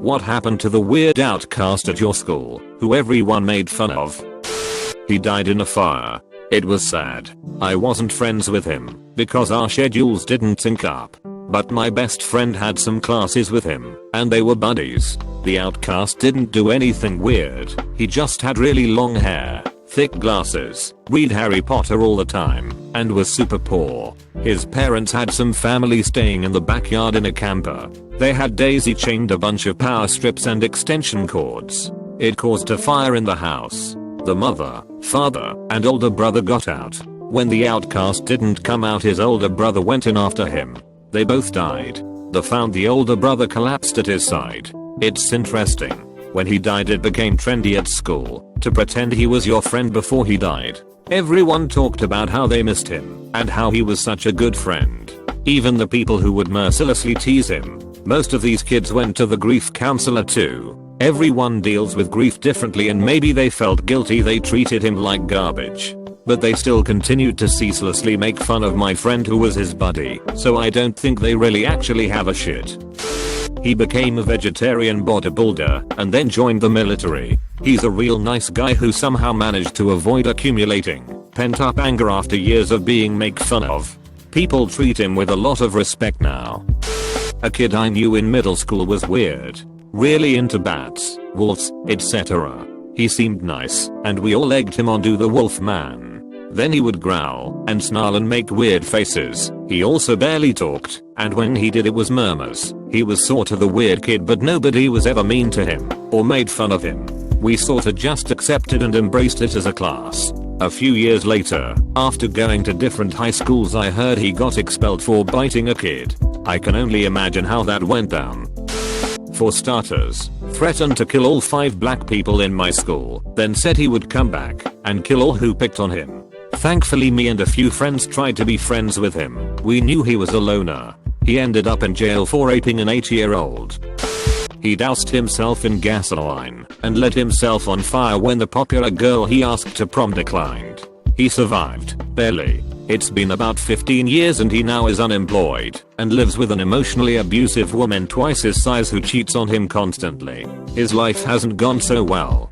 What happened to the weird outcast at your school, who everyone made fun of? He died in a fire. It was sad. I wasn't friends with him, because our schedules didn't sync up. But my best friend had some classes with him, and they were buddies. The outcast didn't do anything weird, he just had really long hair, thick glasses, read Harry Potter all the time, and was super poor. His parents had some family staying in the backyard in a camper. They had daisy chained a bunch of power strips and extension cords. It caused a fire in the house. The mother, father, and older brother got out. When the outcast didn't come out, his older brother went in after him. They both died. They found the older brother collapsed at his side. It's interesting. When he died, it became trendy at school to pretend he was your friend before he died. Everyone talked about how they missed him and how he was such a good friend. Even the people who would mercilessly tease him. Most of these kids went to the grief counselor too. Everyone deals with grief differently, and maybe they felt guilty they treated him like garbage. But they still continued to ceaselessly make fun of my friend who was his buddy, so I don't think they really actually have a shit. He became a vegetarian bodybuilder and then joined the military. He's a real nice guy who somehow managed to avoid accumulating pent-up anger after years of being made fun of. People treat him with a lot of respect now. A kid I knew in middle school was weird. Really into bats, wolves, etc. He seemed nice, and we all egged him on to the wolf man. Then he would growl and snarl and make weird faces. He also barely talked, and when he did it was murmurs. He was sorta the weird kid, but nobody was ever mean to him or made fun of him. We sorta just accepted and embraced it as a class. A few years later, after going to different high schools, I heard he got expelled for biting a kid. I can only imagine how that went down. For starters, threatened to kill all 5 black people in my school, then said he would come back and kill all who picked on him. Thankfully, me and a few friends tried to be friends with him. We knew he was a loner. He ended up in jail for raping an 8-year-old. He doused himself in gasoline and lit himself on fire when the popular girl he asked to prom declined. He survived, barely. It's been about 15 years and he now is unemployed and lives with an emotionally abusive woman twice his size who cheats on him constantly. His life hasn't gone so well.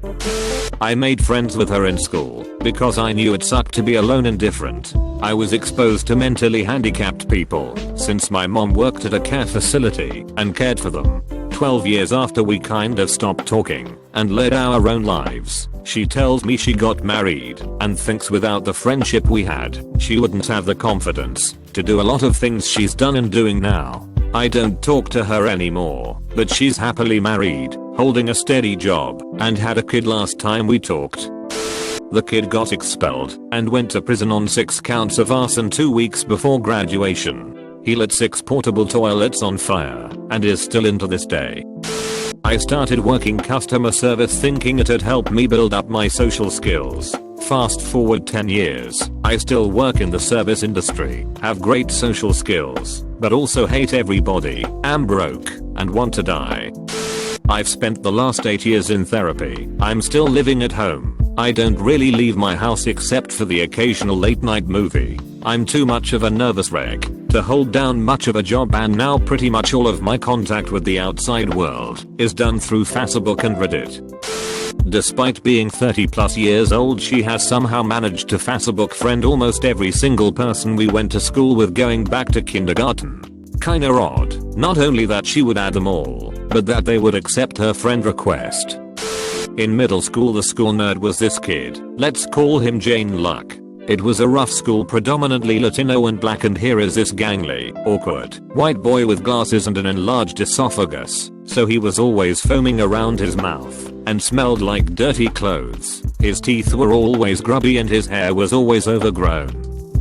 I made friends with her in school because I knew it sucked to be alone and different. I was exposed to mentally handicapped people since my mom worked at a care facility and cared for them. 12 years after we kind of stopped talking and led our own lives, she tells me she got married and thinks without the friendship we had, she wouldn't have the confidence to do a lot of things she's done and doing now. I don't talk to her anymore, but she's happily married, holding a steady job, and had a kid last time we talked. The kid got expelled and went to prison on 6 counts of arson 2 weeks before graduation. He lit 6 portable toilets on fire and is still into this day. I started working customer service thinking it'd help me build up my social skills. Fast forward 10 years, I still work in the service industry, have great social skills, but also hate everybody, am broke, and want to die. I've spent the last 8 years in therapy. I'm still living at home. I don't really leave my house except for the occasional late night movie. I'm too much of a nervous wreck to hold down much of a job, and now pretty much all of my contact with the outside world is done through Facebook and Reddit. Despite being 30 plus years old, she has somehow managed to Facebook friend almost every single person we went to school with going back to kindergarten. Kinda odd. Not only that she would add them all, but that they would accept her friend request. In middle school, the school nerd was this kid. Let's call him Jane Luck. It was a rough school, predominantly Latino and black, and here is this gangly, awkward, white boy with glasses and an enlarged esophagus, so he was always foaming around his mouth and smelled like dirty clothes. His teeth were always grubby and his hair was always overgrown.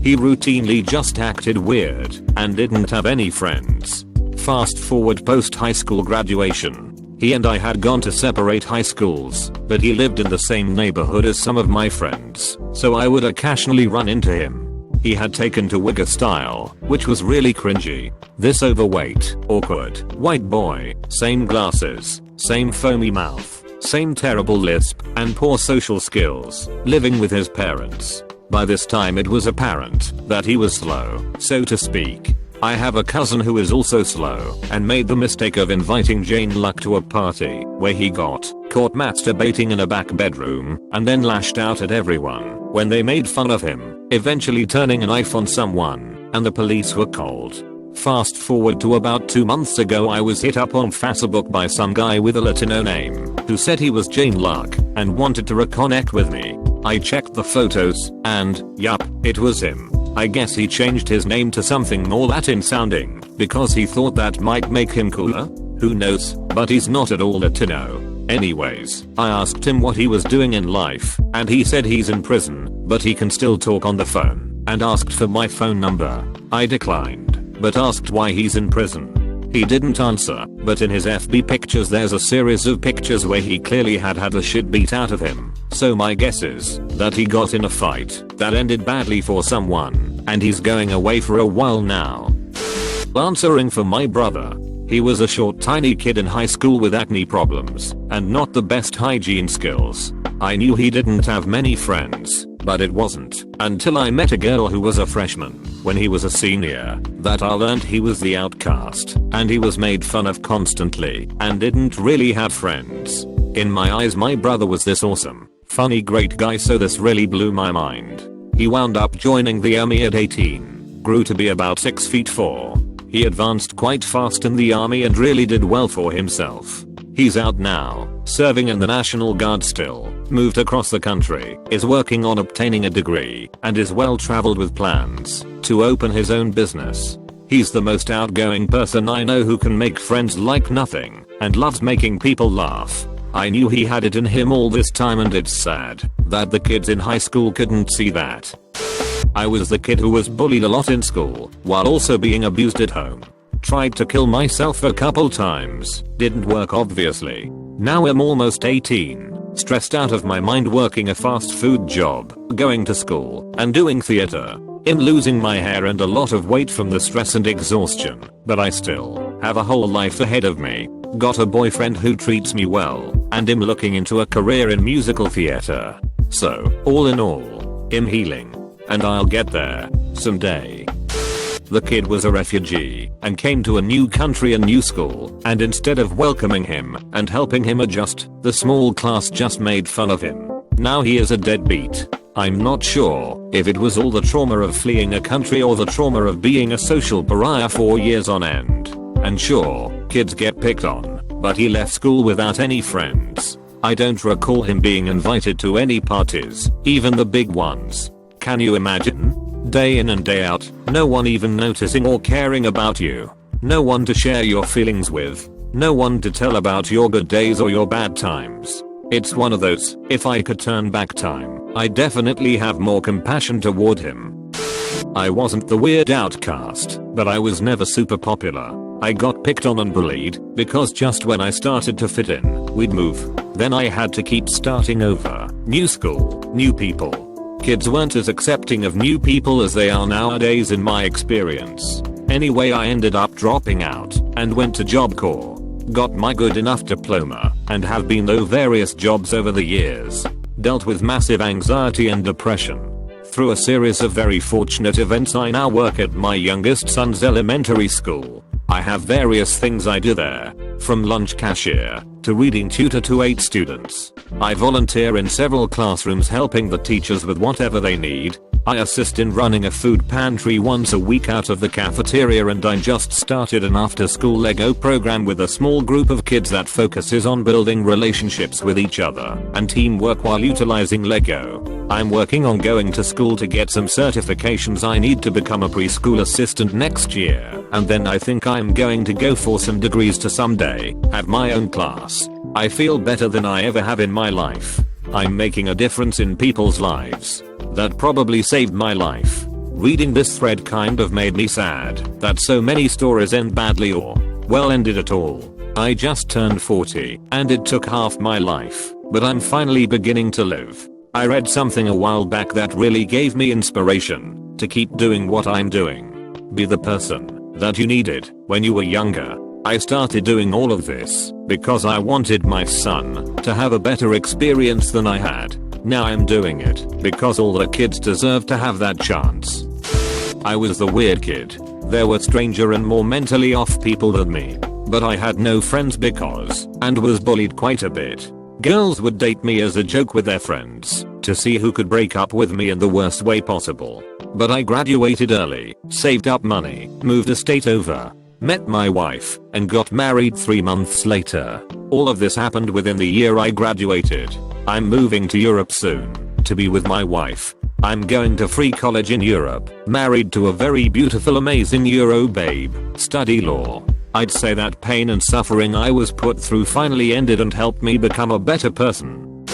He routinely just acted weird and didn't have any friends. Fast forward post high school graduation. He and I had gone to separate high schools, but he lived in the same neighborhood as some of my friends, so I would occasionally run into him. He had taken to wigger style, which was really cringy. This overweight, awkward, white boy, same glasses, same foamy mouth, same terrible lisp, and poor social skills, living with his parents. By this time it was apparent that he was slow, so to speak. I have a cousin who is also slow and made the mistake of inviting Jane Luck to a party where he got caught masturbating in a back bedroom and then lashed out at everyone when they made fun of him, eventually turning a knife on someone, and the police were called. Fast forward to about 2 months ago, I was hit up on Facebook by some guy with a Latino name who said he was Jane Luck and wanted to reconnect with me. I checked the photos and, yup, it was him. I guess he changed his name to something more Latin sounding because he thought that might make him cooler? Who knows, but he's not at all Latino. Anyways, I asked him what he was doing in life and he said he's in prison, but he can still talk on the phone, and asked for my phone number. I declined, but asked why he's in prison. He didn't answer, but in his FB pictures there's a series of pictures where he clearly had the shit beat out of him. So my guess is that he got in a fight that ended badly for someone, and he's going away for a while now. Answering for my brother. He was a short tiny kid in high school with acne problems and not the best hygiene skills. I knew he didn't have many friends, but it wasn't until I met a girl who was a freshman when he was a senior that I learned he was the outcast and he was made fun of constantly and didn't really have friends. In my eyes, my brother was this awesome, funny, great guy, so this really blew my mind. He wound up joining the army at 18, grew to be about 6'4". He advanced quite fast in the army and really did well for himself. He's out now, serving in the National Guard still, moved across the country, is working on obtaining a degree, and is well traveled with plans to open his own business. He's the most outgoing person I know who can make friends like nothing, and loves making people laugh. I knew he had it in him all this time, and it's sad that the kids in high school couldn't see that. I was the kid who was bullied a lot in school, while also being abused at home. Tried to kill myself a couple times, didn't work obviously. Now I'm almost 18, stressed out of my mind working a fast food job, going to school, and doing theater. I'm losing my hair and a lot of weight from the stress and exhaustion, but I still have a whole life ahead of me. Got a boyfriend who treats me well, and I'm looking into a career in musical theater. So, all in all, I'm healing. And I'll get there someday. The kid was a refugee and came to a new country and new school, and instead of welcoming him and helping him adjust, the small class just made fun of him. Now he is a deadbeat. I'm not sure if it was all the trauma of fleeing a country or the trauma of being a social pariah for years on end. And sure, kids get picked on, but he left school without any friends. I don't recall him being invited to any parties, even the big ones. Can you imagine? Day in and day out, no one even noticing or caring about you. No one to share your feelings with. No one to tell about your good days or your bad times. It's one of those, if I could turn back time, I'd definitely have more compassion toward him. I wasn't the weird outcast, but I was never super popular. I got picked on and bullied because just when I started to fit in, we'd move. Then I had to keep starting over. New school, new people. Kids weren't as accepting of new people as they are nowadays in my experience. Anyway, I ended up dropping out and went to Job Corps. Got my good enough diploma and have been through various jobs over the years. Dealt with massive anxiety and depression. Through a series of very fortunate events, I now work at my youngest son's elementary school. I have various things I do there, from lunch cashier to reading tutor to 8 students. I volunteer in several classrooms helping the teachers with whatever they need. I assist in running a food pantry once a week out of the cafeteria, and I just started an after-school Lego program with a small group of kids that focuses on building relationships with each other and teamwork while utilizing Lego. I'm working on going to school to get some certifications I need to become a preschool assistant next year, and then I think I'm going to go for some degrees to someday have my own class. I feel better than I ever have in my life. I'm making a difference in people's lives. That probably saved my life. Reading this thread kind of made me sad that so many stories end badly or, well, ended at all. I just turned 40 and it took half my life, but I'm finally beginning to live. I read something a while back that really gave me inspiration to keep doing what I'm doing. Be the person that you needed when you were younger. I started doing all of this because I wanted my son to have a better experience than I had. Now I'm doing it because all the kids deserve to have that chance. I was the weird kid There were stranger and more mentally off people than me. But I had no friends and was bullied quite a bit. Girls would date me as a joke with their friends to see who could break up with me in the worst way possible. But I graduated early, saved up money, moved a state over, met my wife, and got married 3 months later. All of this happened within the year I graduated. I'm moving to Europe soon to be with my wife. I'm going to free college in Europe, married to a very beautiful amazing Euro babe, study law. I'd say that pain and suffering I was put through finally ended and helped me become a better person.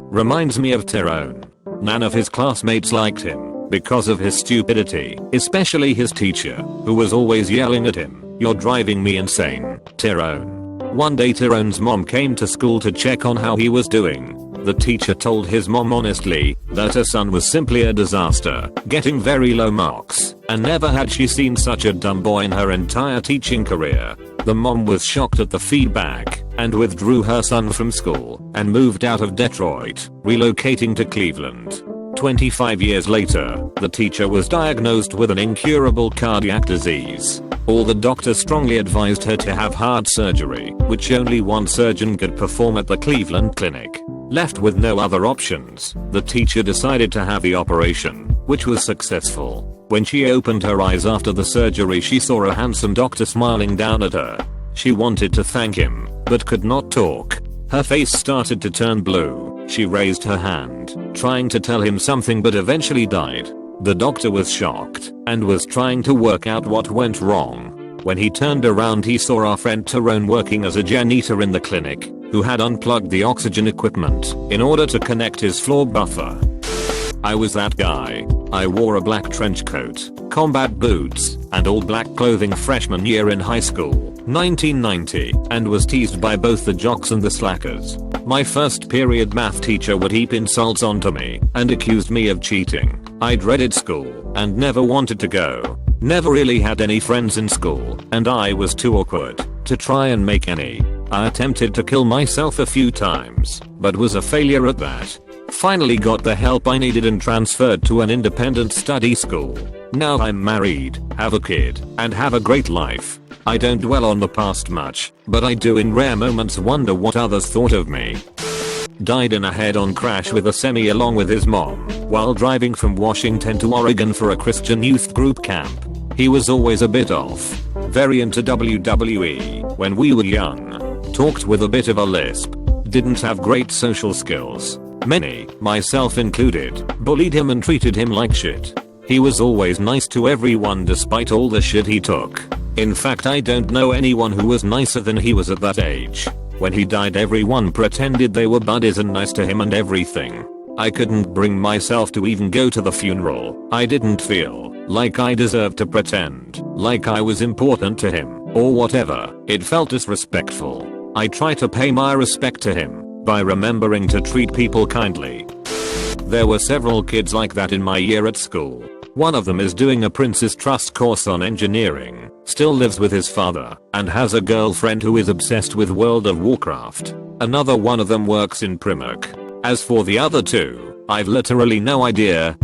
Reminds me of Tyrone. None of his classmates liked him because of his stupidity, especially his teacher, who was always yelling at him, "You're driving me insane, Tyrone." One day Tyrone's mom came to school to check on how he was doing. The teacher told his mom honestly that her son was simply a disaster, getting very low marks, and never had she seen such a dumb boy in her entire teaching career. The mom was shocked at the feedback and withdrew her son from school and moved out of Detroit, relocating to Cleveland. 25 years later, the teacher was diagnosed with an incurable cardiac disease. All the doctors strongly advised her to have heart surgery, which only one surgeon could perform at the Cleveland clinic. Left with no other options, the teacher decided to have the operation, which was successful. When she opened her eyes after the surgery, she saw a handsome doctor smiling down at her. She wanted to thank him, but could not talk. Her face started to turn blue. She raised her hand, trying to tell him something, but eventually died. The doctor was shocked and was trying to work out what went wrong. When he turned around, he saw our friend Tyrone working as a janitor in the clinic, who had unplugged the oxygen equipment in order to connect his floor buffer. I was that guy. I wore a black trench coat, combat boots, and all black clothing freshman year in high school, 1990, and was teased by both the jocks and the slackers. My first period math teacher would heap insults onto me and accused me of cheating. I dreaded school and never wanted to go. Never really had any friends in school, and I was too awkward to try and make any. I attempted to kill myself a few times, but was a failure at that. Finally got the help I needed and transferred to an independent study school. Now I'm married, have a kid, and have a great life. I don't dwell on the past much, but I do in rare moments wonder what others thought of me. Died in a head-on crash with a semi along with his mom while driving from Washington to Oregon for a Christian youth group camp. He was always a bit off. Very into WWE when we were young. Talked with a bit of a lisp. Didn't have great social skills. Many, myself included, bullied him and treated him like shit. He was always nice to everyone despite all the shit he took. In fact, I don't know anyone who was nicer than he was at that age. When he died, everyone pretended they were buddies and nice to him and everything. I couldn't bring myself to even go to the funeral. I didn't feel like I deserved to pretend like I was important to him or whatever. It felt disrespectful. I try to pay my respect to him by remembering to treat people kindly. There were several kids like that in my year at school. One of them is doing a Prince's Trust course on engineering, still lives with his father, and has a girlfriend who is obsessed with World of Warcraft. Another one of them works in Primark. As for the other two, I've literally no idea